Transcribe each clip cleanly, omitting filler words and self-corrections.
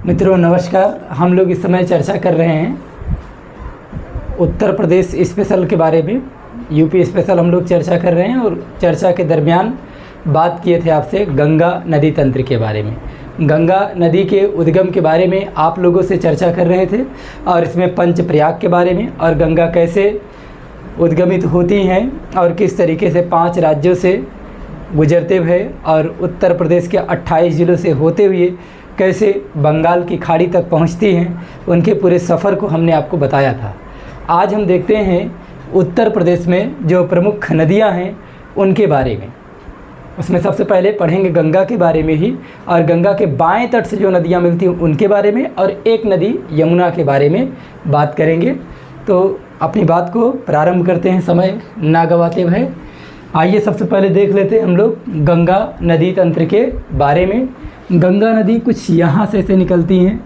मित्रों नमस्कार। हम लोग इस समय चर्चा कर रहे हैं उत्तर प्रदेश स्पेशल के बारे में। यूपी स्पेशल हम लोग चर्चा कर रहे हैं और चर्चा के दरमियान बात किए थे आपसे गंगा नदी तंत्र के बारे में। गंगा नदी के उद्गम के बारे में आप लोगों से चर्चा कर रहे थे और इसमें पंचप्रयाग के बारे में और गंगा कैसे उद्गमित होती हैं और किस तरीके से 5 राज्यों से गुजरते हुए और उत्तर प्रदेश के 28 ज़िलों से होते हुए कैसे बंगाल की खाड़ी तक पहुंचती हैं, उनके पूरे सफ़र को हमने आपको बताया था। आज हम देखते हैं उत्तर प्रदेश में जो प्रमुख नदियां हैं उनके बारे में। उसमें सबसे पहले पढ़ेंगे गंगा के बारे में ही और गंगा के बाएं तट से जो नदियां मिलती हैं उनके बारे में और एक नदी यमुना के बारे में बात करेंगे। तो अपनी बात को प्रारंभ करते हैं समय ना गवाते हुए। आइए सबसे पहले देख लेते हैं हम लोग गंगा नदी तंत्र के बारे में। गंगा नदी कुछ यहाँ से ऐसे निकलती हैं।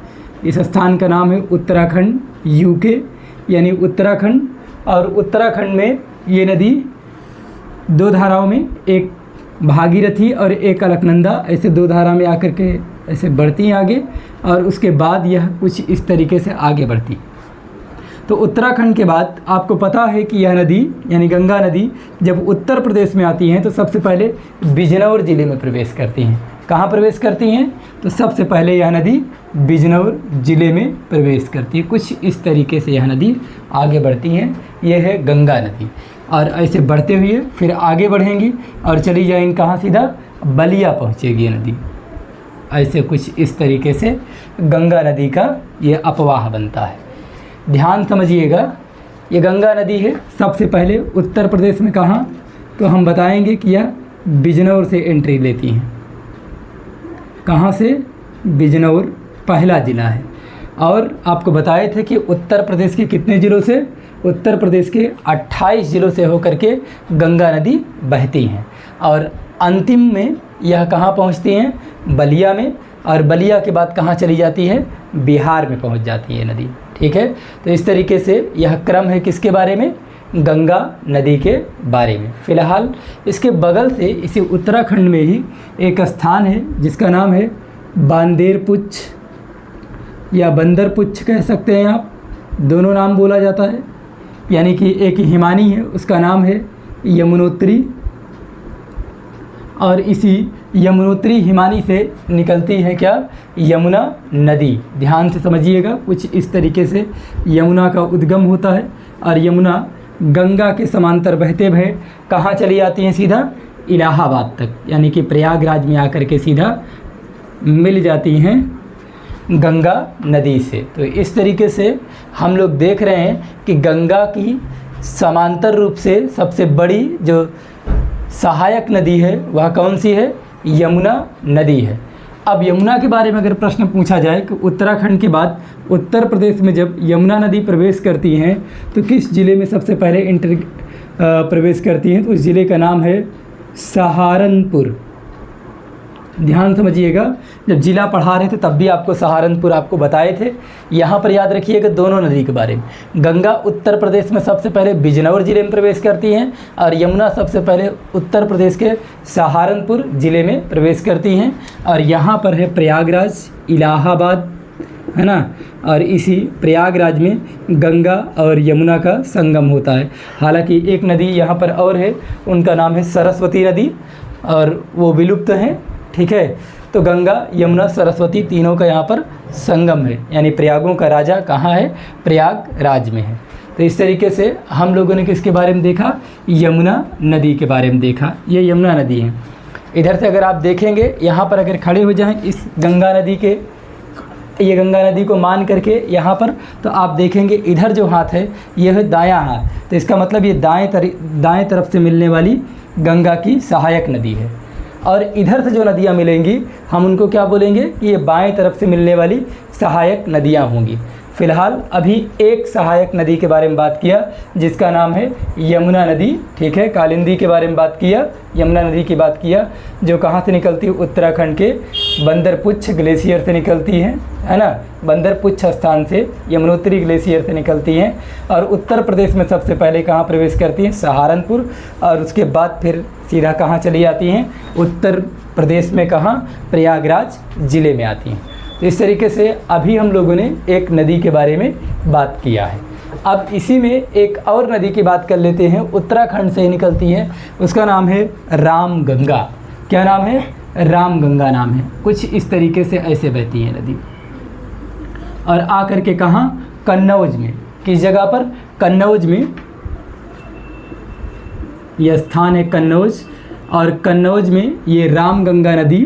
इस स्थान का नाम है उत्तराखंड, यूके यानी उत्तराखंड। और उत्तराखंड में ये नदी 2 धाराओं में, एक भागीरथी और एक अलकनंदा, ऐसे 2 धारा में आकर के ऐसे बढ़ती हैं आगे और उसके बाद यह कुछ इस तरीके से आगे बढ़ती। तो उत्तराखंड के बाद आपको पता है कि यह नदी यानी गंगा नदी जब उत्तर प्रदेश में आती हैं तो सबसे पहले बिजनौर ज़िले में प्रवेश करती हैं। कहाँ प्रवेश करती हैं? तो सबसे पहले यह नदी बिजनौर ज़िले में प्रवेश करती है। कुछ इस तरीके से यह नदी आगे बढ़ती हैं। यह है गंगा नदी और ऐसे बढ़ते हुए फिर आगे बढ़ेंगी और चली जाएंगी कहाँ? सीधा बलिया पहुँचेगी ये नदी। ऐसे कुछ इस तरीके से गंगा नदी का ये अपवाह बनता है। ध्यान समझिएगा, ये गंगा नदी है सबसे पहले उत्तर प्रदेश में। कहाँ? तो हम बताएंगे कि यह बिजनौर से एंट्री लेती हैं। कहाँ से? बिजनौर पहला ज़िला है। और आपको बताए थे कि उत्तर प्रदेश के कितने ज़िलों से? उत्तर प्रदेश के 28 ज़िलों से होकर के गंगा नदी बहती हैं और अंतिम में यह कहाँ पहुँचती हैं? बलिया में। और बलिया के बाद कहाँ चली जाती है? बिहार में पहुँच जाती है नदी। ठीक है, तो इस तरीके से यह क्रम है किसके बारे में? गंगा नदी के बारे में। फ़िलहाल इसके बगल से इसी उत्तराखंड में ही एक स्थान है जिसका नाम है बांदेरपुछ या बंदरपुछ कह सकते हैं आप, दोनों नाम बोला जाता है। यानी कि एक हिमानी है उसका नाम है यमुनोत्री और इसी यमुनोत्री हिमानी से निकलती है क्या? यमुना नदी। ध्यान से समझिएगा, कुछ इस तरीके से यमुना का उद्गम होता है और यमुना गंगा के समांतर बहते हुए कहाँ चली आती हैं? सीधा इलाहाबाद तक, यानी कि प्रयागराज में आकर के सीधा मिल जाती हैं गंगा नदी से। तो इस तरीके से हम लोग देख रहे हैं कि गंगा की समांतर रूप से सबसे बड़ी जो सहायक नदी है वह कौन सी है? यमुना नदी है। अब यमुना के बारे में अगर प्रश्न पूछा जाए कि उत्तराखंड के बाद उत्तर प्रदेश में जब यमुना नदी प्रवेश करती हैं तो किस ज़िले में सबसे पहले प्रवेश करती हैं? तो उस ज़िले का नाम है सहारनपुर। ध्यान समझिएगा, जब ज़िला पढ़ा रहे थे तब भी आपको सहारनपुर आपको बताए थे। यहाँ पर याद रखिएगा दोनों नदी के बारे में। गंगा उत्तर प्रदेश में सबसे पहले बिजनौर ज़िले में प्रवेश करती हैं और यमुना सबसे पहले उत्तर प्रदेश के सहारनपुर ज़िले में प्रवेश करती हैं। और यहाँ पर है प्रयागराज, इलाहाबाद, है ना। और इसी प्रयागराज में गंगा और यमुना का संगम होता है। हालांकि एक नदी यहाँ पर और है, उनका नाम है सरस्वती नदी और वो विलुप्त हैं। ठीक है, तो गंगा यमुना सरस्वती तीनों का यहाँ पर संगम है, यानी प्रयागों का राजा कहाँ है? प्रयागराज में है। तो इस तरीके से हम लोगों ने किसके बारे में देखा? यमुना नदी के बारे में देखा। ये यमुना नदी है। इधर से अगर आप देखेंगे यहाँ पर अगर खड़े हो जाएं इस गंगा नदी के, ये गंगा नदी को मान करके यहाँ पर, तो आप देखेंगे इधर जो हाथ है यह है दायां हाथ। तो इसका मतलब ये दाएं तरफ से मिलने वाली गंगा की सहायक नदी है। और इधर से जो नदियाँ मिलेंगी हम उनको क्या बोलेंगे? कि ये बाएं तरफ से मिलने वाली सहायक नदियाँ होंगी। फ़िलहाल अभी एक सहायक नदी के बारे में बात किया जिसका नाम है यमुना नदी। ठीक है, कालिंदी के बारे में बात किया, यमुना नदी की बात किया जो कहाँ से निकलती है? उत्तराखंड के बंदरपुछ ग्लेशियर से निकलती है ना। बंदरपुछ स्थान से यमुनोत्री ग्लेशियर से निकलती हैं और उत्तर प्रदेश में सबसे पहले कहाँ प्रवेश करती हैं? सहारनपुर। और उसके बाद फिर सीधा कहाँ चली आती हैं? उत्तर प्रदेश में कहाँ? प्रयागराज ज़िले में आती हैं। तो इस तरीके से अभी हम लोगों ने एक नदी के बारे में बात किया है। अब इसी में एक और नदी की बात कर लेते हैं, उत्तराखंड से ही निकलती है, उसका नाम है रामगंगा। क्या नाम है? रामगंगा नाम है। कुछ इस तरीके से ऐसे बहती है नदी और आकर के कहाँ? कन्नौज में। किस जगह पर? कन्नौज में। यह स्थान है कन्नौज, और कन्नौज में ये रामगंगा नदी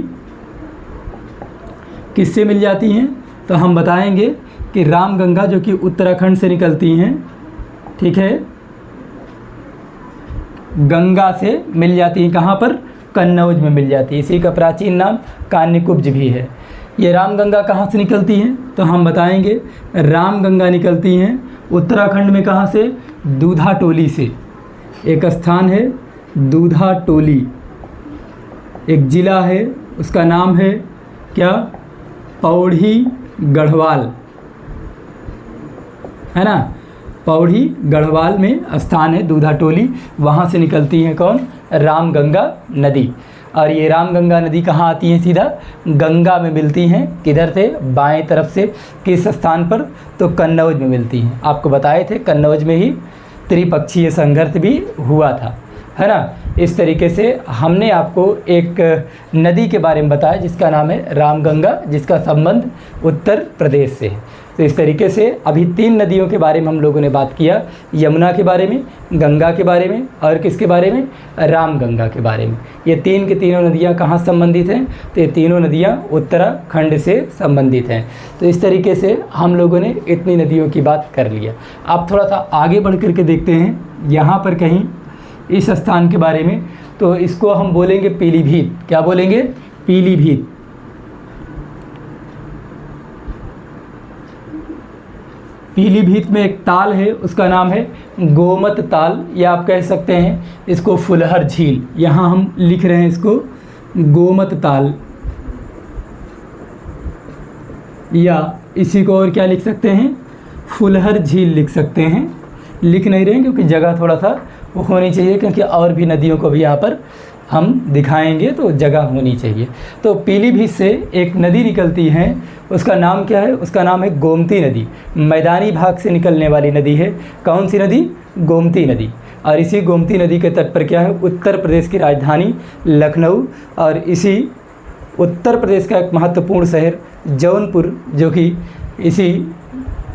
किससे मिल जाती हैं? तो हम बताएंगे कि रामगंगा जो कि उत्तराखंड से निकलती हैं, ठीक है, गंगा से मिल जाती हैं। कहाँ पर? कन्नौज में मिल जाती है। इसी का प्राचीन नाम कान्यकुब्ज भी है। ये रामगंगा कहाँ से निकलती हैं? तो हम बताएंगे रामगंगा निकलती हैं उत्तराखंड में। कहाँ से? दूधा टोली से। एक स्थान है दूधा टोली, एक ज़िला है, उसका नाम है क्या? पौड़ी गढ़वाल, है ना। पौड़ी गढ़वाल में स्थान है दूधा टोली, वहाँ से निकलती है कौन? रामगंगा नदी। और ये रामगंगा नदी कहाँ आती है? सीधा गंगा में मिलती हैं। किधर से? बाएं तरफ से। किस स्थान पर? तो कन्नौज में मिलती हैं। आपको बताए थे कन्नौज में ही त्रिपक्षीय संघर्ष भी हुआ था, है ना। इस तरीके से हमने आपको एक नदी के बारे में बताया जिसका नाम है रामगंगा, जिसका संबंध उत्तर प्रदेश से है। तो इस तरीके से अभी 3 नदियों के बारे में हम लोगों ने बात किया, यमुना के बारे में, गंगा के बारे में, और किसके बारे में? रामगंगा के बारे में। ये 3 की तीनों नदियाँ कहाँ संबंधित हैं? तो ये तीनों नदियाँ उत्तराखंड से संबंधित हैं। तो इस तरीके से हम लोगों ने इतनी नदियों की बात कर लिया। आप थोड़ा सा आगे बढ़ कर के देखते हैं यहाँ पर कहीं इस स्थान के बारे में, तो इसको हम बोलेंगे पीलीभीत। क्या बोलेंगे? पीलीभीत। पीलीभीत में एक ताल है, उसका नाम है गोमत ताल, या आप कह सकते हैं इसको फुलहर झील। यहाँ हम लिख रहे हैं इसको गोमत ताल, या इसी को और क्या लिख सकते हैं? फुलहर झील लिख सकते हैं। लिख नहीं रहे हैं क्योंकि जगह थोड़ा सा वो होनी चाहिए, क्योंकि और भी नदियों को भी यहाँ पर हम दिखाएंगे तो जगह होनी चाहिए। तो पीलीभीत से एक नदी निकलती है, उसका नाम क्या है? उसका नाम है गोमती नदी। मैदानी भाग से निकलने वाली नदी है। कौन सी नदी? गोमती नदी। और इसी गोमती नदी के तट पर क्या है? उत्तर प्रदेश की राजधानी लखनऊ, और इसी उत्तर प्रदेश का एक महत्वपूर्ण शहर जौनपुर, जो कि इसी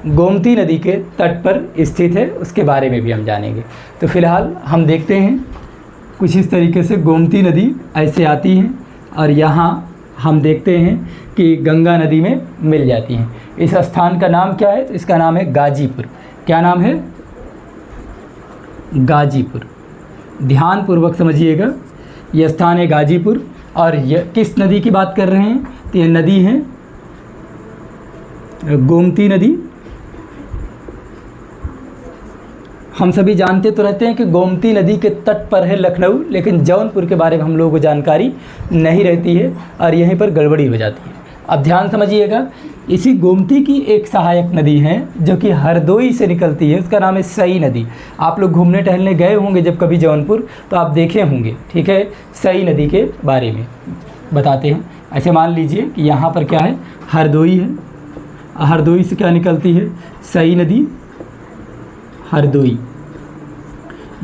गोमती नदी के तट पर स्थित है, उसके बारे में भी हम जानेंगे। तो फिलहाल हम देखते हैं कुछ इस तरीके से गोमती नदी ऐसे आती हैं, और यहाँ हम देखते हैं कि गंगा नदी में मिल जाती हैं। इस स्थान का नाम क्या है? तो इसका नाम है गाजीपुर। क्या नाम है? गाजीपुर। ध्यानपूर्वक समझिएगा, यह स्थान है गाजीपुर। और यह किस नदी की बात कर रहे हैं? तो यह नदी है गोमती नदी। हम सभी जानते तो रहते हैं कि गोमती नदी के तट पर है लखनऊ, लेकिन जौनपुर के बारे में हम लोगों को जानकारी नहीं रहती है और यहीं पर गड़बड़ी हो जाती है। अब ध्यान समझिएगा, इसी गोमती की एक सहायक नदी है जो कि हरदोई से निकलती है, उसका नाम है सई नदी। आप लोग घूमने टहलने गए होंगे जब कभी जौनपुर, तो आप देखे होंगे, ठीक है। सई नदी के बारे में बताते हैं। ऐसे मान लीजिए कि यहाँ पर क्या है? हरदोई है। हरदोई से क्या निकलती है? सई नदी। हरदोई,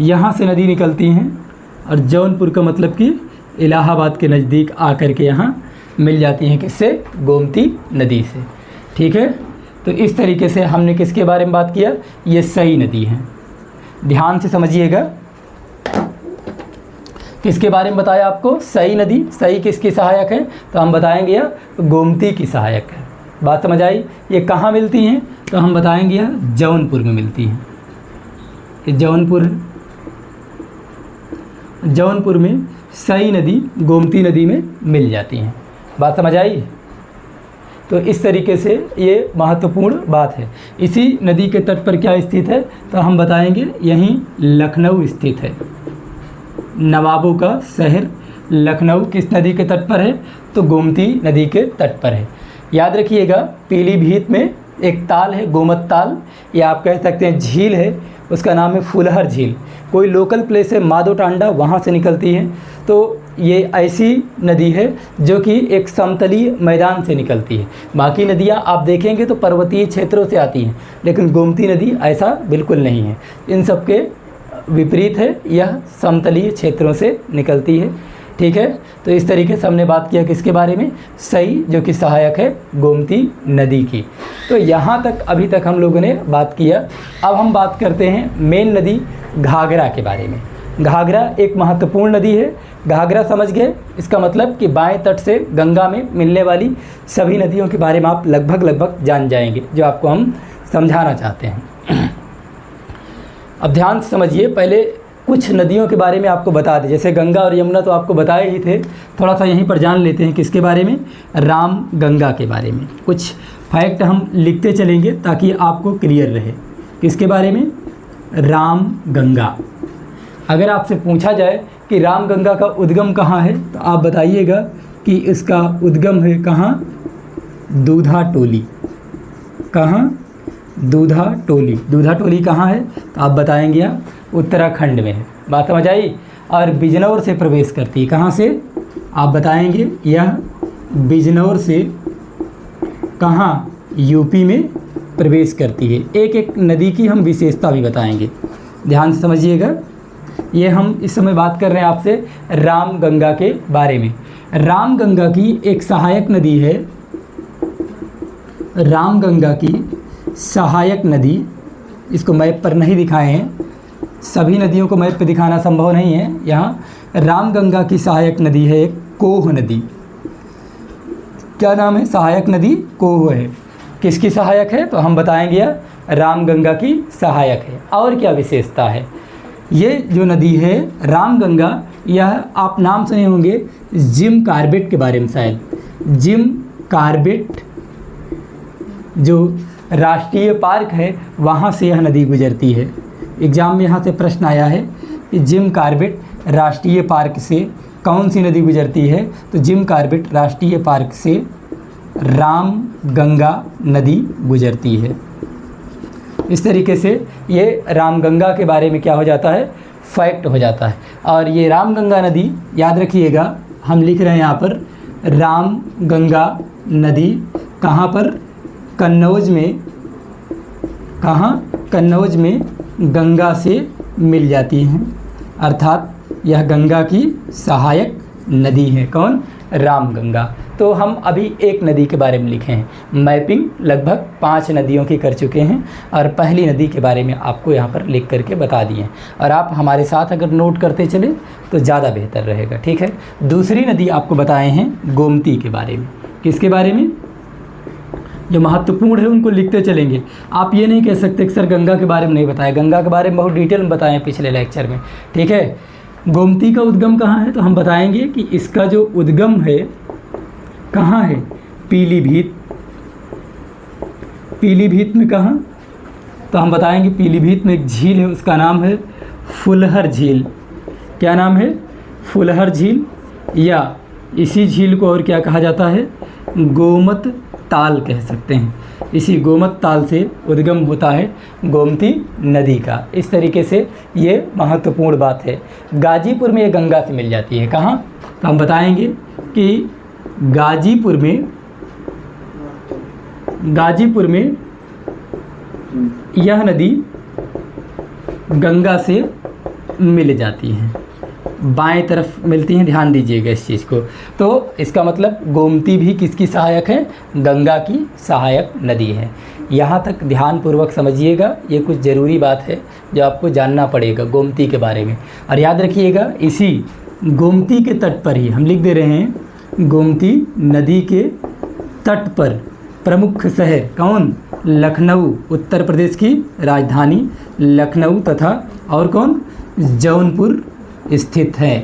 यहाँ से नदी निकलती हैं, और जौनपुर का मतलब कि इलाहाबाद के नज़दीक आकर के यहाँ मिल जाती हैं। किससे? गोमती नदी से, ठीक है। तो इस तरीके से हमने किसके बारे में बात किया? ये सई नदी है। ध्यान से समझिएगा, किसके बारे में बताया आपको? सई नदी। सई किसकी सहायक है? तो हम बताएंगे यह गोमती की सहायक है। बात समझ आई? ये कहाँ मिलती हैं? तो हम बताएंगे यह जौनपुर में मिलती हैं। ये जौनपुर है। जौनपुर में सई नदी गोमती नदी में मिल जाती हैं। बात समझ आई? तो इस तरीके से ये महत्वपूर्ण बात है। इसी नदी के तट पर क्या स्थित है? तो हम बताएंगे यहीं लखनऊ स्थित है। नवाबों का शहर लखनऊ किस नदी के तट पर है? तो गोमती नदी के तट पर है। याद रखिएगा, पीलीभीत में एक ताल है गोमत ताल, या आप कह सकते हैं झील है, उसका नाम है फुलहर झील। कोई लोकल प्लेस है माधोटांडा, वहाँ से निकलती है। तो ये ऐसी नदी है जो कि एक समतलीय मैदान से निकलती है। बाकी नदियाँ आप देखेंगे तो पर्वतीय क्षेत्रों से आती हैं, लेकिन गोमती नदी ऐसा बिल्कुल नहीं है। इन सब के विपरीत है, यह समतलीय क्षेत्रों से निकलती है। ठीक है, तो इस तरीके से हमने बात किया किसके बारे में, सई जो कि सहायक है गोमती नदी की। तो यहाँ तक अभी तक हम लोगों ने बात किया। अब हम बात करते हैं मेन नदी घाघरा के बारे में। घाघरा एक महत्वपूर्ण नदी है। घाघरा समझ गए, इसका मतलब कि बाएं तट से गंगा में मिलने वाली सभी नदियों के बारे में आप लगभग जान जाएंगे, जो आपको हम समझाना चाहते हैं। अब ध्यान से समझिए, पहले कुछ नदियों के बारे में आपको बता दें। जैसे गंगा और यमुना तो आपको बताए ही थे, थोड़ा सा यहीं पर जान लेते हैं किसके बारे में, राम गंगा के बारे में। कुछ फैक्ट हम लिखते चलेंगे ताकि आपको क्लियर रहे। किसके बारे में, राम गंगा। अगर आपसे पूछा जाए कि राम गंगा का उद्गम कहाँ है, तो आप बताइएगा कि इसका उद्गम है कहाँ, दूधा टोली। कहाँ, दूधा टोली। दूधा टोली कहाँ है, तो आप बताएंगे यहाँ उत्तराखंड में है। बात समझ आई। और बिजनौर से प्रवेश करती है, कहाँ से, आप बताएंगे यह बिजनौर से कहाँ, यूपी में प्रवेश करती है। एक एक नदी की हम विशेषता भी बताएंगे, ध्यान से समझिएगा। ये हम इस समय बात कर रहे हैं आपसे राम गंगा के बारे में। राम गंगा की एक सहायक नदी है, राम गंगा की सहायक नदी। इसको मैप पर नहीं दिखाए हैं, सभी नदियों को मैप पे दिखाना संभव नहीं है। यहाँ राम गंगा की सहायक नदी है एक कोह नदी। क्या नाम है, सहायक नदी कोह है। किसकी सहायक है, तो हम बताएंगे यह राम गंगा की सहायक है। और क्या विशेषता है, ये जो नदी है राम गंगा, यह आप नाम सुने होंगे जिम कॉर्बेट के बारे में शायद। जिम कॉर्बेट जो राष्ट्रीय पार्क है, वहाँ से यह नदी गुजरती है। एग्ज़ाम में यहाँ से प्रश्न आया है कि जिम कॉर्बेट राष्ट्रीय पार्क से कौन सी नदी गुजरती है, तो जिम कॉर्बेट राष्ट्रीय पार्क से राम गंगा नदी गुजरती है। इस तरीके से ये राम गंगा के बारे में क्या हो जाता है, फैक्ट हो जाता है। और ये राम गंगा नदी याद रखिएगा, हम लिख रहे हैं यहाँ पर राम गंगा नदी कहाँ पर, कन्नौज में। कहाँ, कन्नौज में गंगा से मिल जाती हैं, अर्थात यह गंगा की सहायक नदी है। कौन, राम गंगा। तो हम अभी एक नदी के बारे में लिखे हैं। मैपिंग लगभग 5 नदियों की कर चुके हैं और पहली नदी के बारे में आपको यहाँ पर लिख करके बता दिए हैं। और आप हमारे साथ अगर नोट करते चले तो ज़्यादा बेहतर रहेगा। ठीक है, दूसरी नदी आपको बताए हैं गोमती के बारे में। किसके बारे में, जो महत्वपूर्ण है उनको लिखते चलेंगे। आप ये नहीं कह सकते कि सर गंगा के बारे में नहीं बताया। गंगा के बारे में बहुत डिटेल में बताएं पिछले लेक्चर में। ठीक है, गोमती का उद्गम कहाँ है, तो हम बताएंगे कि इसका जो उद्गम है कहाँ है, पीलीभीत। पीलीभीत में कहाँ, तो हम बताएंगे पीलीभीत में एक झील है, उसका नाम है फुलहर झील। क्या नाम है, फुलहर झील। या इसी झील को और क्या कहा जाता है, गोमत ताल कह सकते हैं। इसी गोमत ताल से उद्गम होता है गोमती नदी का। इस तरीके से ये महत्वपूर्ण बात है। गाजीपुर में ये गंगा से मिल जाती है। कहाँ, तो हम बताएंगे कि गाजीपुर में यह नदी गंगा से मिल जाती है, बाएं तरफ मिलती हैं। ध्यान दीजिएगा इस चीज़ को। तो इसका मतलब गोमती भी किसकी सहायक है, गंगा की सहायक नदी है। यहाँ तक ध्यानपूर्वक समझिएगा, ये कुछ ज़रूरी बात है जो आपको जानना पड़ेगा गोमती के बारे में। और याद रखिएगा, इसी गोमती के तट पर ही हम लिख दे रहे हैं, गोमती नदी के तट पर प्रमुख शहर कौन, लखनऊ, उत्तर प्रदेश की राजधानी लखनऊ तथा और कौन, जौनपुर स्थित है।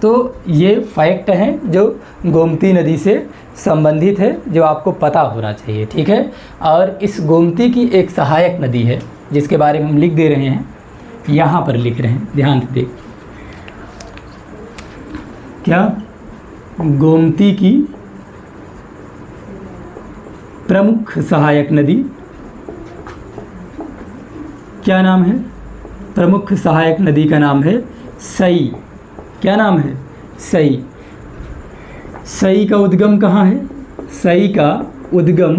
तो ये फैक्ट हैं जो गोमती नदी से संबंधित है, जो आपको पता होना चाहिए। ठीक है, और इस गोमती की एक सहायक नदी है जिसके बारे में हम लिख दे रहे हैं, यहाँ पर लिख रहे हैं, ध्यान से देख। क्या, गोमती की प्रमुख सहायक नदी क्या नाम है, प्रमुख सहायक नदी का नाम है सई, क्या नाम है? सई। सई का उद्गम कहाँ है? सई का उद्गम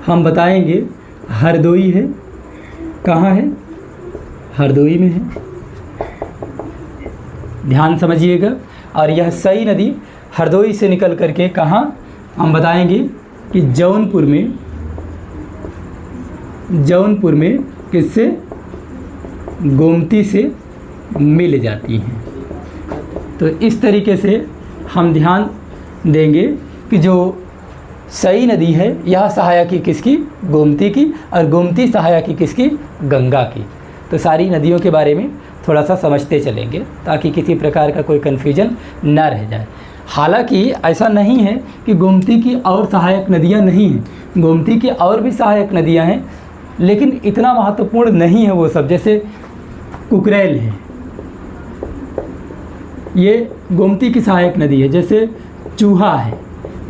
हम बताएंगे हरदोई है। कहाँ है? हरदोई में है, ध्यान समझिएगा। और यह सई नदी हरदोई से निकल करके कहाँ, हम बताएंगे कि जौनपुर में किससे? गोमती से मिल जाती हैं। तो इस तरीके से हम ध्यान देंगे कि जो सई नदी है यह सहायक की किसकी? गोमती की, और गोमती सहायक की किसकी? गंगा की। तो सारी नदियों के बारे में थोड़ा सा समझते चलेंगे ताकि किसी प्रकार का कोई कन्फ्यूजन न रह जाए। हालांकि ऐसा नहीं है कि गोमती की और सहायक नदियां नहीं हैं, गोमती की और भी सहायक नदियां हैं, लेकिन इतना महत्वपूर्ण नहीं है वो सब। जैसे कुकरेल है, ये गोमती की सहायक नदी है। जैसे चूहा है,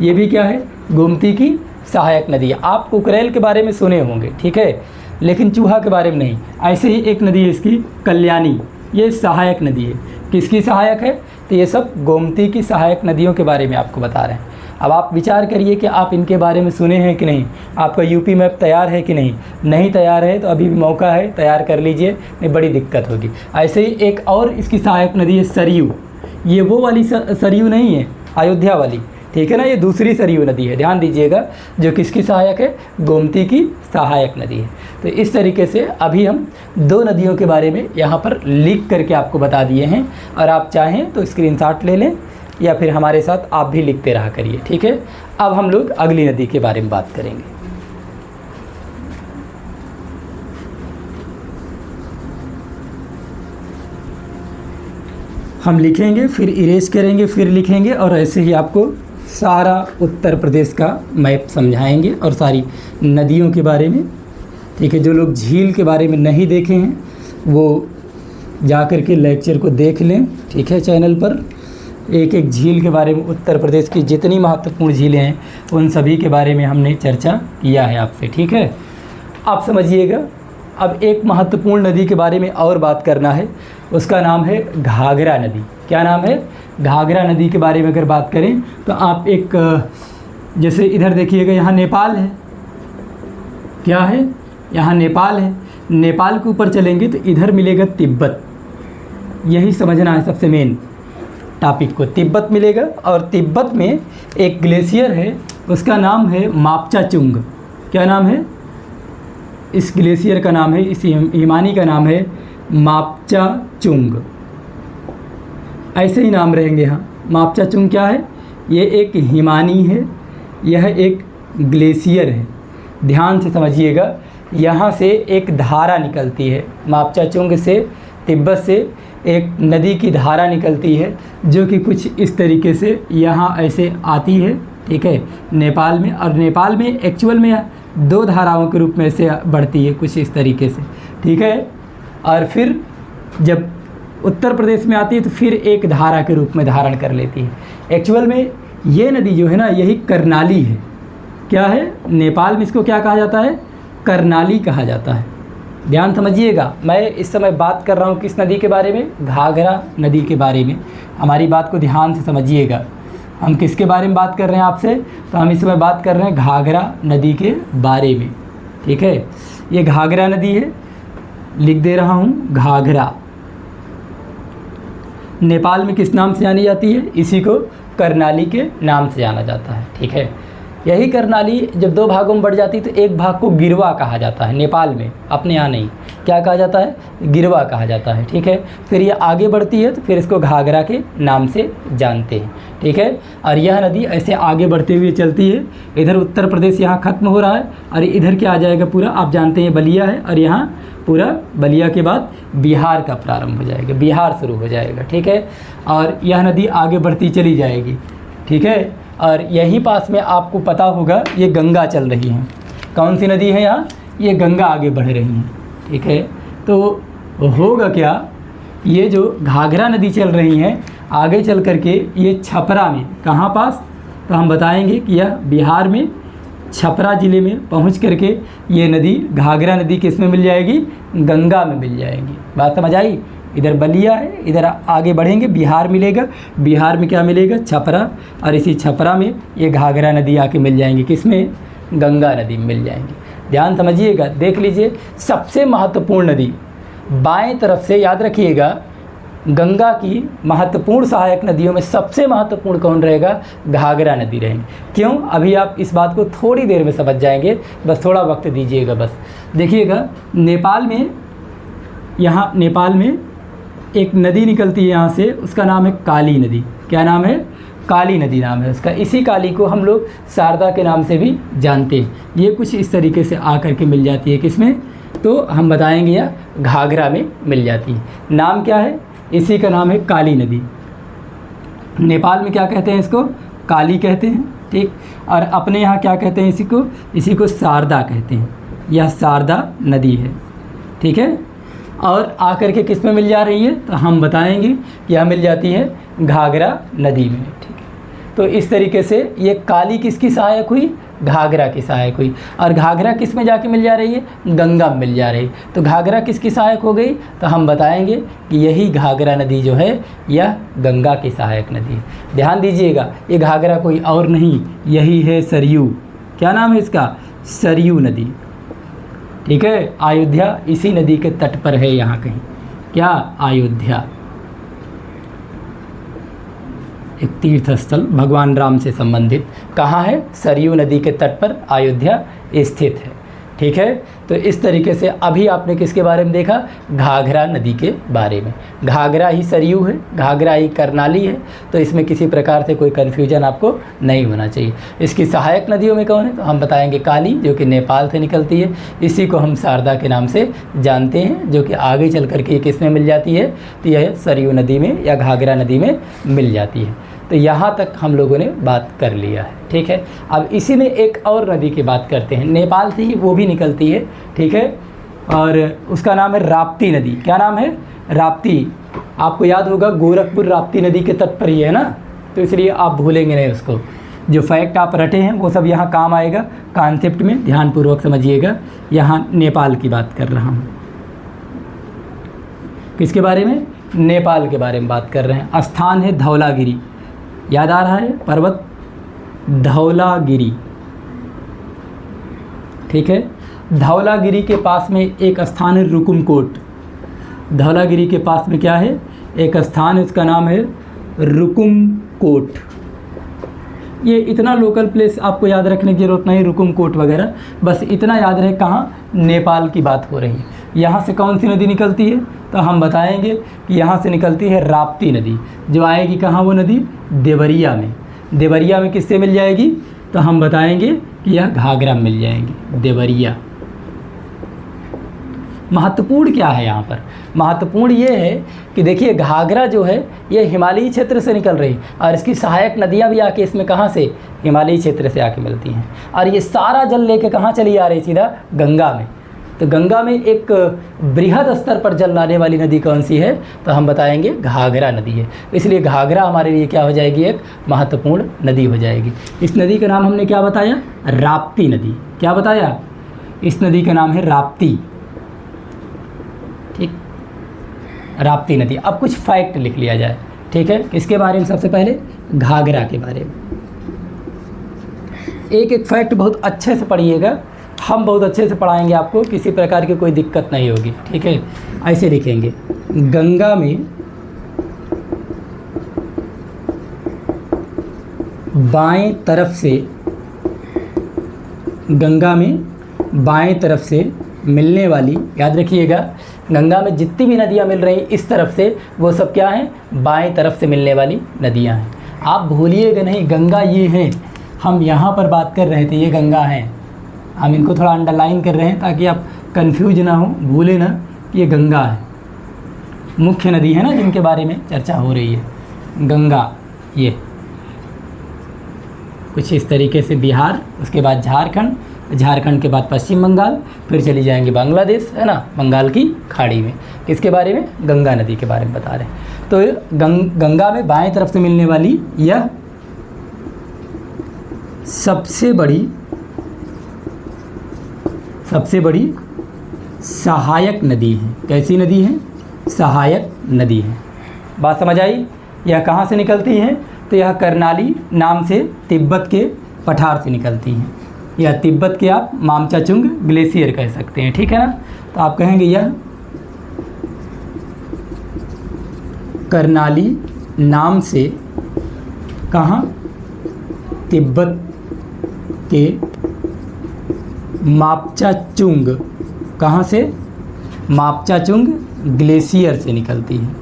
ये भी क्या है? गोमती की सहायक नदी है। आप कुकरेल के बारे में सुने होंगे, ठीक है, लेकिन चूहा के बारे में नहीं। ऐसे ही एक नदी है इसकी कल्याणी, ये सहायक नदी है। किसकी सहायक है? तो ये सब गोमती की सहायक नदियों के बारे में आपको बता रहे हैं। अब आप विचार करिए कि आप इनके बारे में सुने हैं कि नहीं, आपका यूपी मैप तैयार है कि नहीं। नहीं तैयार है तो अभी भी मौका है, तैयार कर लीजिए, नहीं बड़ी दिक्कत होगी। ऐसे ही एक और इसकी सहायक नदी है सरयू। ये वो वाली सरयू नहीं है अयोध्या वाली, ठीक है ना, ये दूसरी सरयू नदी है, ध्यान दीजिएगा, जो किसकी सहायक है? गोमती की सहायक नदी है। तो इस तरीके से अभी हम दो नदियों के बारे में यहाँ पर लिख करके आपको बता दिए हैं, और आप चाहें तो स्क्रीनशॉट ले लें या फिर हमारे साथ आप भी लिखते रहा करिए, ठीक है। अब हम लोग अगली नदी के बारे में बात करेंगे। हम लिखेंगे, फिर इरेज करेंगे, फिर लिखेंगे, और ऐसे ही आपको सारा उत्तर प्रदेश का मैप समझाएंगे और सारी नदियों के बारे में, ठीक है। जो लोग झील के बारे में नहीं देखे हैं वो जा कर के लेक्चर को देख लें, ठीक है। चैनल पर एक एक झील के बारे में, उत्तर प्रदेश की जितनी महत्वपूर्ण झीलें हैं उन सभी के बारे में हमने चर्चा किया है आपसे, ठीक है। आप समझिएगा, अब एक महत्वपूर्ण नदी के बारे में और बात करना है, उसका नाम है घाघरा नदी। क्या नाम है? घाघरा नदी के बारे में अगर बात करें तो आप एक, जैसे इधर देखिएगा, यहाँ नेपाल है, क्या है? यहाँ नेपाल है। नेपाल के ऊपर चलेंगे तो इधर मिलेगा तिब्बत। यही समझना है सबसे मेन टॉपिक को, तिब्बत मिलेगा। और तिब्बत में एक ग्लेशियर है, उसका नाम है मापचाचुंग। क्या नाम है? इस ग्लेशियर का नाम है, इस हिमानी का नाम है मापचाचुंग। ऐसे ही नाम रहेंगे यहाँ। मापचाचुंग क्या है? ये एक हिमानी है, यह एक ग्लेशियर है। ध्यान से समझिएगा, यहाँ से एक धारा निकलती है, मापचाचुंग से, तिब्बत से एक नदी की धारा निकलती है, जो कि कुछ इस तरीके से यहाँ ऐसे आती है, ठीक है, नेपाल में। और नेपाल में एक्चुअल में दो धाराओं के रूप में से बढ़ती है, कुछ इस तरीके से, ठीक है। और फिर जब उत्तर प्रदेश में आती है तो फिर एक धारा के रूप में धारण कर लेती है। एक्चुअल में ये नदी जो है ना, यही कर्नाली है। क्या है? नेपाल में इसको क्या कहा जाता है? कर्नाली कहा जाता है। ध्यान समझिएगा, मैं इस समय बात कर रहा हूँ किस नदी के बारे में? घाघरा नदी के बारे में। हमारी बात को ध्यान से समझिएगा, हम किसके बारे में बात कर रहे हैं आपसे? तो हम इस समय बात कर रहे हैं घाघरा नदी के बारे में, ठीक है। ये घाघरा नदी है, लिख दे रहा हूँ घाघरा। नेपाल में किस नाम से जानी जाती है? इसी को कर्नाली के नाम से जाना जाता है, ठीक है। यही कर्नाली जब दो भागों में बढ़ जाती है तो एक भाग को गिरवा कहा जाता है नेपाल में, अपने यहाँ नहीं। क्या कहा जाता है? गिरवा कहा जाता है, ठीक है। फिर ये आगे बढ़ती है तो फिर इसको घाघरा के नाम से जानते हैं, ठीक है। और यह नदी ऐसे आगे बढ़ते हुए चलती है, इधर उत्तर प्रदेश यहाँ ख़त्म हो रहा है और इधर क्या आ जाएगा पूरा, आप जानते हैं बलिया है, और यहाँ पूरा बलिया के बाद बिहार का प्रारंभ हो जाएगा, बिहार शुरू हो जाएगा, ठीक है। और यह नदी आगे बढ़ती चली जाएगी, ठीक है। और यहीं पास में आपको पता होगा ये गंगा चल रही है। कौन सी नदी है यहाँ? ये गंगा आगे बढ़ रही हैं, ठीक है। तो होगा क्या, ये जो घाघरा नदी चल रही हैं आगे चल करके ये छपरा में, कहाँ पास? तो हम बताएंगे कि यह बिहार में छपरा ज़िले में पहुँच करके ये नदी, घाघरा नदी किस में मिल जाएगी? गंगा में मिल जाएगी। बात समझ आई? इधर बलिया है, इधर आगे बढ़ेंगे बिहार मिलेगा, बिहार में क्या मिलेगा, छपरा, और इसी छपरा में ये घाघरा नदी आके मिल जाएंगी, किसमें, गंगा नदी में मिल जाएंगी। ध्यान समझिएगा, देख लीजिए सबसे महत्वपूर्ण नदी बाएं तरफ से, याद रखिएगा गंगा की महत्वपूर्ण सहायक नदियों में सबसे महत्वपूर्ण कौन रहेगा, घाघरा नदी रहेंगी। क्यों, अभी आप इस बात को थोड़ी देर में समझ जाएंगे, बस थोड़ा वक्त दीजिएगा। बस देखिएगा नेपाल में, यहाँ नेपाल में एक नदी निकलती है यहाँ से, उसका नाम है काली नदी। क्या नाम है, काली नदी नाम है उसका। इसी काली को हम लोग शारदा के नाम से भी जानते हैं। ये कुछ इस तरीके से आकर के मिल जाती है, किसमें, तो हम बताएंगे या घाघरा में मिल जाती है। नाम क्या है, इसी का नाम है काली नदी। नेपाल में क्या कहते हैं, इसको काली कहते हैं, ठीक। और अपने यहाँ क्या कहते हैं, इसी को शारदा कहते हैं। यह शारदा नदी है, ठीक है। और आकर के किस में मिल जा रही है, तो हम बताएंगे कि यह मिल जाती है घाघरा नदी में, ठीक है। तो इस तरीके से ये काली किसकी सहायक हुई, घाघरा की सहायक हुई। और घाघरा किस में जाके मिल जा रही है, गंगा में मिल जा रही है। तो घाघरा किसकी सहायक हो गई, तो हम बताएंगे कि यही घाघरा नदी जो है यह गंगा की सहायक नदी है। ध्यान दीजिएगा, ये घाघरा कोई और नहीं, यही है सरयू। क्या नाम है इसका, सरयू नदी, ठीक है। अयोध्या इसी नदी के तट पर है, यहाँ कहीं, क्या, अयोध्या एक तीर्थ स्थल भगवान राम से संबंधित, कहाँ है, सरयू नदी के तट पर अयोध्या स्थित है, ठीक है। तो इस तरीके से अभी आपने किसके बारे में देखा, घाघरा नदी के बारे में। घाघरा ही सरयू है, घाघरा ही करनाली है, तो इसमें किसी प्रकार से कोई कन्फ्यूजन आपको नहीं होना चाहिए। इसकी सहायक नदियों में कौन है, तो हम बताएंगे काली, जो कि नेपाल से निकलती है, इसी को हम शारदा के नाम से जानते हैं, जो कि आगे चल करके ये किस में मिल जाती है, तो यह सरयू नदी में या घाघरा नदी में मिल जाती है। तो यहाँ तक हम लोगों ने बात कर लिया है, ठीक है। अब इसी में एक और नदी की बात करते हैं, नेपाल से ही वो भी निकलती है, ठीक है, और उसका नाम है राप्ती नदी। क्या नाम है, राप्ती। आपको याद होगा गोरखपुर राप्ती नदी के तट पर ही है ना, तो इसलिए आप भूलेंगे नहीं उसको। जो फैक्ट आप रटे हैं वो सब यहाँ काम आएगा, कॉन्सेप्ट में ध्यानपूर्वक समझिएगा। यहाँ नेपाल की बात कर रहा हूँ, किसके बारे में, नेपाल के बारे में बात कर रहे हैं। स्थान है धौलागिरी, याद आ रहा है, पर्वत धौलागिरी, ठीक है। धौलागिरी के पास में एक स्थान है रुकुमकोट। धौलागिरी के पास में क्या है, एक स्थान है, उसका नाम है रुकुमकोट। ये इतना लोकल प्लेस आपको याद रखने की ज़रूरत नहीं, रुकुमकोट वगैरह, बस इतना याद रहे कहाँ, नेपाल की बात हो रही है। यहाँ से कौन सी नदी निकलती है, तो हम बताएंगे कि यहाँ से निकलती है राप्ती नदी, जो आएगी कहाँ, वो नदी देवरिया में। देवरिया में किससे मिल जाएगी, तो हम बताएंगे कि यह घाघरा में मिल जाएंगी, देवरिया। महत्वपूर्ण क्या है यहाँ पर, महत्वपूर्ण ये है कि देखिए घाघरा जो है ये हिमालयी क्षेत्र से निकल रही है, और इसकी सहायक नदियाँ भी आके इसमें कहाँ से, हिमालयी क्षेत्र से आके मिलती हैं। और ये सारा जल लेके कहाँ चली आ रही, सीधा गंगा में। तो गंगा में एक बृहद स्तर पर जल लाने वाली नदी कौन सी है, तो हम बताएंगे घाघरा नदी है। इसलिए घाघरा हमारे लिए क्या हो जाएगी, एक महत्वपूर्ण नदी हो जाएगी। इस नदी का नाम हमने क्या बताया, राप्ती नदी। क्या बताया, इस नदी का नाम है राप्ती, ठीक, राप्ती नदी। अब कुछ फैक्ट लिख लिया जाए, ठीक है। किसके बारे में, सबसे पहले घाघरा के बारे में। एक एक फैक्ट बहुत अच्छे से पढ़िएगा, हम बहुत अच्छे से पढ़ाएंगे आपको, किसी प्रकार की कोई दिक्कत नहीं होगी, ठीक है। ऐसे लिखेंगे, गंगा में बाएं तरफ से, गंगा में बाएं तरफ से मिलने वाली, याद रखिएगा गंगा में जितनी भी नदियाँ मिल रही इस तरफ से, वो सब क्या हैं, बाएं तरफ से मिलने वाली नदियाँ हैं। आप भूलिएगा नहीं, गंगा ये है, हम यहाँ पर बात कर रहे थे, ये गंगा है, हम इनको थोड़ा अंडरलाइन कर रहे हैं ताकि आप कंफ्यूज ना हो, भूले ना कि ये गंगा है। मुख्य नदी है ना जिनके बारे में चर्चा हो रही है, गंगा। ये कुछ इस तरीके से बिहार, उसके बाद झारखंड, झारखंड के बाद पश्चिम बंगाल, फिर चली जाएंगे बांग्लादेश, है ना, बंगाल की खाड़ी में। किसके बारे में, गंगा नदी के बारे में बता रहे हैं। तो गंगा में बाएं तरफ से मिलने वाली यह सबसे बड़ी सहायक नदी है। कैसी नदी है, सहायक नदी है। बात समझ आई? यह कहाँ से निकलती है? तो यह कर्नाली नाम से तिब्बत के पठार से निकलती हैं। यह तिब्बत के आप मामचाचुंग ग्लेशियर कह सकते हैं, ठीक है ना। तो आप कहेंगे यह कर्नाली नाम से कहाँ? तिब्बत के मापचाचुंग, कहाँ से? मापचाचुंग ग्लेशियर से निकलती है।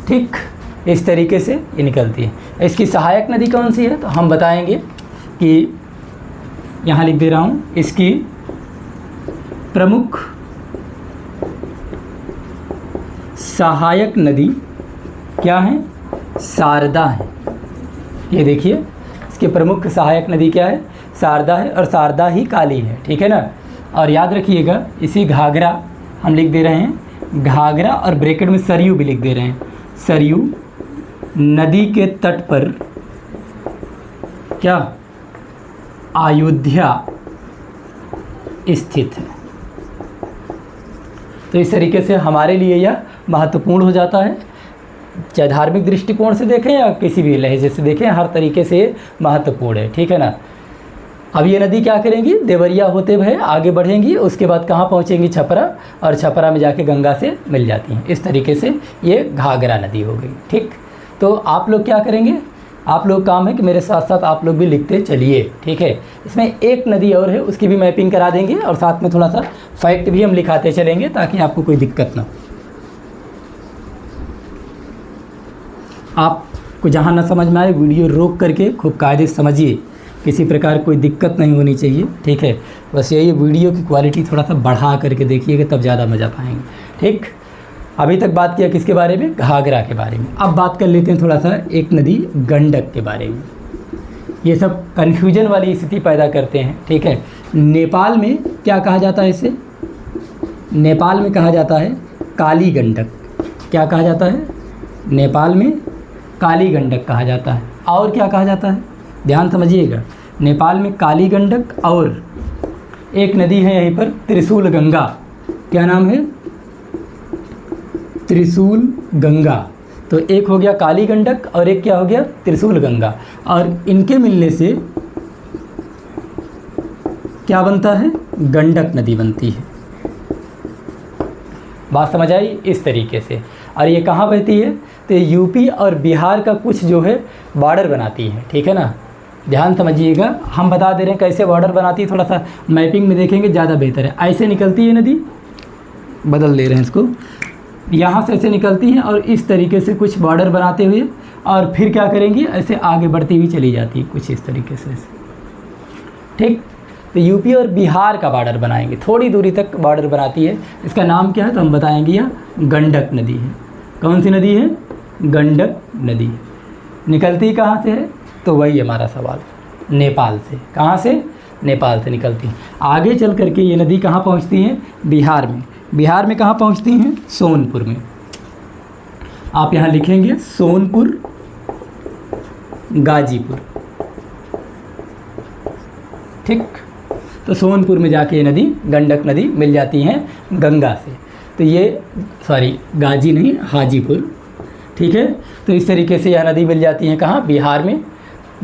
ठीक, इस तरीके से ये निकलती है। इसकी सहायक नदी कौन सी है? तो हम बताएंगे कि यहाँ लिख दे रहा हूँ, इसकी प्रमुख सहायक नदी क्या है? शारदा है। ये देखिए, इसके प्रमुख सहायक नदी क्या है? शारदा है, और शारदा ही काली है, ठीक है ना। और याद रखिएगा, इसी घाघरा हम लिख दे रहे हैं, घाघरा, और ब्रैकेट में सरयू भी लिख दे रहे हैं। सरयू नदी के तट पर क्या? अयोध्या स्थित है। तो इस तरीके से हमारे लिए यह महत्वपूर्ण हो जाता है, चाहे धार्मिक दृष्टिकोण से देखें या किसी भी लहजे से देखें, हर तरीके से महत्वपूर्ण है, ठीक है ना। अब ये नदी क्या करेंगी? देवरिया होते हुए आगे बढ़ेंगी, उसके बाद कहाँ पहुँचेंगी? छपरा, और छपरा में जाके गंगा से मिल जाती हैं। इस तरीके से ये घाघरा नदी हो गई, ठीक। तो आप लोग क्या करेंगे? आप लोग काम है कि मेरे साथ साथ आप लोग भी लिखते चलिए, ठीक है। इसमें एक नदी और है, उसकी भी मैपिंग करा देंगे, और साथ में थोड़ा सा फैक्ट भी हम लिखाते चलेंगे ताकि आपको कोई दिक्कत ना हो। आपको जहाँ ना समझ में आए, वीडियो रोक करके खूब कायदे से समझिए, किसी प्रकार कोई दिक्कत नहीं होनी चाहिए, ठीक है। बस यही वीडियो की क्वालिटी थोड़ा सा बढ़ा करके देखिएगा, तब ज़्यादा मज़ा पाएंगे, ठीक। अभी तक बात किया किसके बारे में? घाघरा के बारे में। अब बात कर लेते हैं थोड़ा सा एक नदी गंडक के बारे में। ये सब कन्फ्यूजन वाली स्थिति पैदा करते हैं, ठीक है। नेपाल में क्या कहा जाता है इसे? नेपाल में कहा जाता है काली गंडक। क्या कहा जाता है? नेपाल में काली गंडक कहा जाता है। और क्या कहा जाता है? ध्यान समझिएगा, नेपाल में काली गंडक, और एक नदी है यहीं पर त्रिशूल गंगा। क्या नाम है? त्रिशूल गंगा। तो एक हो गया काली गंडक और एक क्या हो गया? त्रिशूल गंगा। और इनके मिलने से क्या बनता है? गंडक नदी बनती है। बात समझ आई? इस तरीके से। और ये कहाँ बहती है? तो यूपी और बिहार का कुछ जो है बॉर्डर बनाती है, ठीक है ना। ध्यान समझिएगा, हम बता दे रहे हैं कैसे बॉर्डर बनाती है, थोड़ा सा मैपिंग में देखेंगे ज़्यादा बेहतर है। ऐसे निकलती है नदी, बदल दे रहे हैं इसको, यहाँ से ऐसे निकलती हैं और इस तरीके से कुछ बॉर्डर बनाते हुए, और फिर क्या करेंगी? ऐसे आगे बढ़ती हुई चली जाती है कुछ इस तरीके से, ठीक। तो यूपी और बिहार का बॉर्डर बनाएंगे, थोड़ी दूरी तक बॉर्डर बनाती है। इसका नाम क्या है? तो हम बताएंगे यह गंडक नदी है। कौन सी नदी है? गंडक नदी। निकलती कहाँ से है? तो वही हमारा सवाल, नेपाल से। कहाँ से? नेपाल से निकलती है। आगे चल करके ये नदी कहाँ पहुँचती है? बिहार में। बिहार में कहाँ पहुँचती हैं? सोनपुर में। आप यहाँ लिखेंगे सोनपुर, गाजीपुर, ठीक। तो सोनपुर में जाके ये नदी गंडक नदी मिल जाती हैं गंगा से। तो ये गाजी नहीं, हाजीपुर, ठीक है। तो इस तरीके से यह नदी मिल जाती है कहाँ? बिहार में।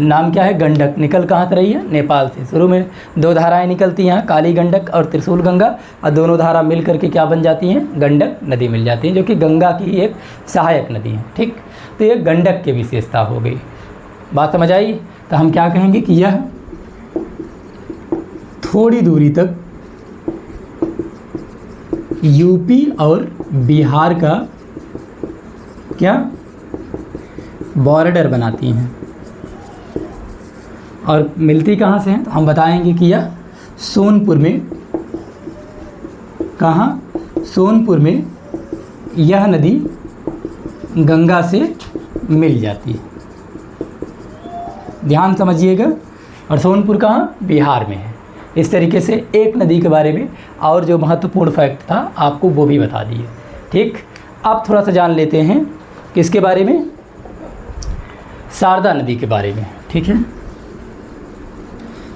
नाम क्या है? गंडक। निकल कहाँ से रही है? नेपाल से। शुरू में दो धाराएं निकलती हैं, काली गंडक और त्रिशूल गंगा, और दोनों धारा मिल करके क्या बन जाती हैं? गंडक नदी मिल जाती है, जो कि गंगा की एक सहायक नदी है, ठीक। तो ये गंडक की विशेषता हो गई। बात समझ आई? तो हम क्या कहेंगे कि यह थोड़ी दूरी तक यूपी और बिहार का क्या बॉर्डर बनाती हैं, और मिलती कहाँ से हैं? तो हम बताएंगे कि यह सोनपुर में, कहाँ? सोनपुर में यह नदी गंगा से मिल जाती है। ध्यान समझिएगा। और सोनपुर कहाँ? बिहार में है। इस तरीके से एक नदी के बारे में और जो महत्वपूर्ण फैक्ट था आपको वो भी बता दिए, ठीक। अब थोड़ा सा जान लेते हैं किसके बारे में? शारदा नदी के बारे में, ठीक है।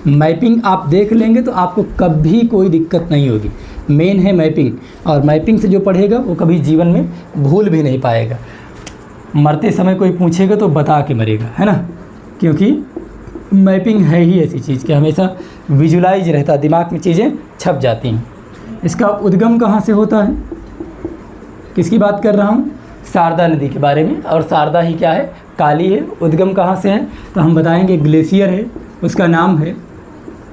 मैपिंग आप देख लेंगे तो आपको कभी कोई दिक्कत नहीं होगी। मेन है मैपिंग, और मैपिंग से जो पढ़ेगा वो कभी जीवन में भूल भी नहीं पाएगा। मरते समय कोई पूछेगा तो बता के मरेगा, है ना, क्योंकि मैपिंग है ही ऐसी चीज़ कि हमेशा विजुलाइज रहता, दिमाग में चीज़ें छप जाती हैं। इसका उद्गम कहाँ से होता है, किसकी बात कर रहा हूँ, शारदा नदी के बारे में। और शारदा ही क्या है, काली है। उद्गम कहाँ से है तो हम बताएंगे ग्लेशियर है, उसका नाम है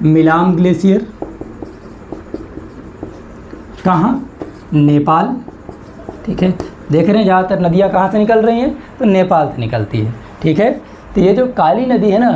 मिलाम ग्लेशियर। कहाँ, नेपाल। ठीक है, देख रहे हैं ज़्यादातर नदियाँ कहाँ से निकल रही हैं तो नेपाल से निकलती है। ठीक है, तो ये जो काली नदी है ना,